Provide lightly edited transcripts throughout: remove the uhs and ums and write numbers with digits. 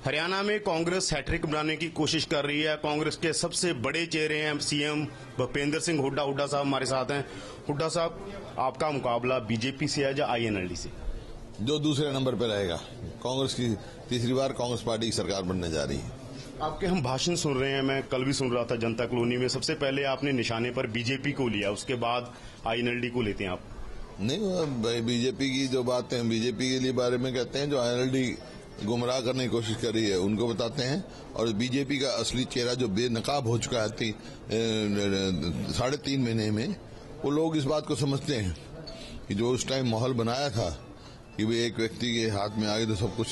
हरियाणा में कांग्रेस हैट्रिक बनाने की कोशिश कर रही है। कांग्रेस के सबसे बड़े चेहरे हैं सीएम भूपेंद्र सिंह हुड्डा। हुड्डा साहब हमारे साथ हैं। हुड्डा साहब, आपका मुकाबला बीजेपी से है या आईएनएलडी से? जो दूसरे नंबर पर रहेगा। कांग्रेस की तीसरी बार कांग्रेस पार्टी की सरकार बनने जा रही है। आपके हम भाषण सुन रहे हैं, मैं कल भी सुन रहा था जनता कॉलोनी में। सबसे पहले आपने निशाने पर बीजेपी को लिया, उसके बाद आईएनएलडी को लेते हैं आप। नहीं, बीजेपी की जो बातें हैं बीजेपी के लिए बारे में कहते हैं, जो आईएनएलडी गुमराह करने की कोशिश कर रही है उनको बताते हैं। और बीजेपी का असली चेहरा जो बेनकाब हो चुका है 3.5 महीने में, वो लोग इस बात को समझते हैं कि जो उस टाइम माहौल बनाया था कि वे एक व्यक्ति के हाथ में आगे तो सब कुछ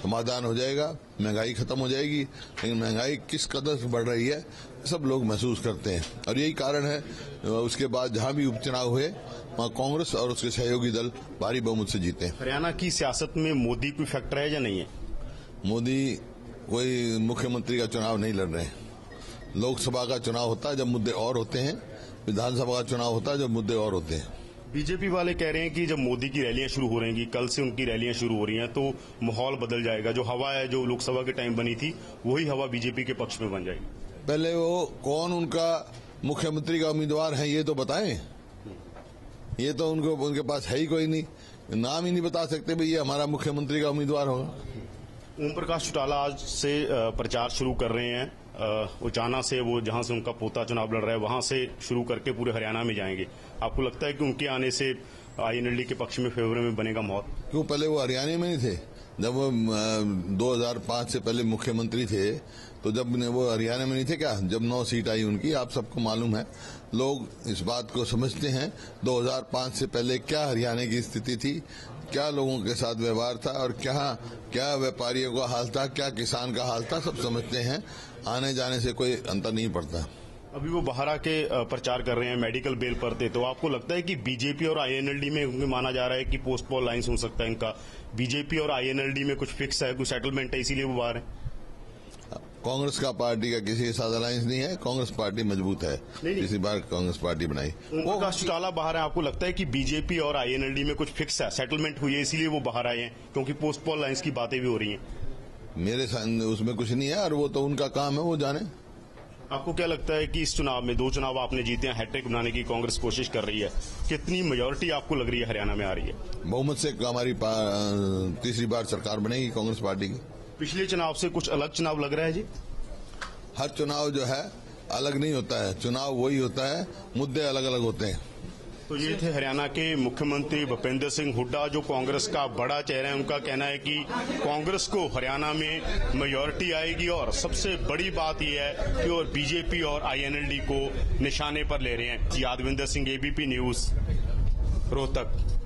समाधान हो जाएगा, महंगाई खत्म हो जाएगी, लेकिन महंगाई किस कदर बढ़ रही है सब लोग महसूस करते हैं। और यही कारण है उसके बाद जहां भी उपचुनाव हुए वहां कांग्रेस और उसके सहयोगी दल भारी बहुमत से जीते। हरियाणा की सियासत में मोदी कोई फैक्टर है या नहीं है? मोदी कोई मुख्यमंत्री का चुनाव नहीं लड़ रहे हैं। लोकसभा का चुनाव होता है जब मुद्दे और होते हैं, विधानसभा का चुनाव होता है जब मुद्दे और होते हैं। बीजेपी वाले कह रहे हैं कि जब मोदी की रैलियां शुरू हो रही हैं, कल से उनकी रैलियां शुरू हो रही हैं, तो माहौल बदल जाएगा। जो हवा है जो लोकसभा के टाइम बनी थी वही हवा बीजेपी के पक्ष में बन जाएगी। पहले वो कौन उनका मुख्यमंत्री का उम्मीदवार है ये तो बताएं। ये तो उनके पास है ही कोई नहीं, नाम ही नहीं बता सकते भाई ये हमारा मुख्यमंत्री का उम्मीदवार होगा। ओम प्रकाश चौटाला आज से प्रचार शुरू कर रहे हैं। उचाना से, वो जहां से उनका पोता चुनाव लड़ रहा है, वहां से शुरू करके पूरे हरियाणा में जाएंगे। आपको लगता है कि उनके आने से आईएनएलडी के पक्ष में फेवर में बनेगा माहौल? क्यों, पहले वो हरियाणा में नहीं थे? जब वो 2005 से पहले मुख्यमंत्री थे तो जब वो हरियाणा में नहीं थे क्या? जब 9 सीट आई उनकी, आप सबको मालूम है, लोग इस बात को समझते हैं 2005 से पहले क्या हरियाणा की स्थिति थी, क्या लोगों के साथ व्यवहार था और क्या व्यापारियों का हाल था, क्या किसान का हाल था, सब समझते हैं। आने जाने से कोई अंतर नहीं पड़ता। अभी वो बाहर आके प्रचार कर रहे हैं, मेडिकल बेल पर थे, तो आपको लगता है कि बीजेपी और आईएनएलडी में माना जा रहा है कि पोस्ट पोल लाइन्स हो सकता है इनका, बीजेपी और आईएनएलडी में कुछ फिक्स है, कुछ सेटलमेंट है, इसीलिए वो बाहर है? कांग्रेस का पार्टी का किसी के साथ अलायंस नहीं है। कांग्रेस पार्टी मजबूत है, इसी बार कांग्रेस पार्टी बनाई। ओम प्रकाश चौटाला बाहर है, आपको लगता है कि बीजेपी और आईएनएलडी में कुछ फिक्स है, सेटलमेंट हुई है, इसीलिए वो बाहर आए हैं, क्योंकि पोस्ट पोल लाइन्स की बातें भी हो रही हैं? मेरे उसमें कुछ नहीं है और वो तो उनका काम है, वो जाने। आपको क्या लगता है कि इस चुनाव में 2 चुनाव आपने जीते हैं, हैट्रिक बनाने की कांग्रेस कोशिश कर रही है, कितनी मेजोरिटी आपको लग रही है हरियाणा में आ रही है? बहुमत से हमारी तीसरी बार सरकार बनेगी कांग्रेस पार्टी की। पिछले चुनाव से कुछ अलग चुनाव लग रहा है जी? हर चुनाव जो है अलग नहीं होता है, चुनाव वही होता है, मुद्दे अलग अलग होते हैं। तो ये थे हरियाणा के मुख्यमंत्री भूपेंद्र सिंह हुड्डा, जो कांग्रेस का बड़ा चेहरा है। उनका कहना है कि कांग्रेस को हरियाणा में मेजॉरिटी आएगी और सबसे बड़ी बात यह है कि और बीजेपी और आईएनएलडी को निशाने पर ले रहे हैं। Yadvinder Singh, ABP news, Rohtak.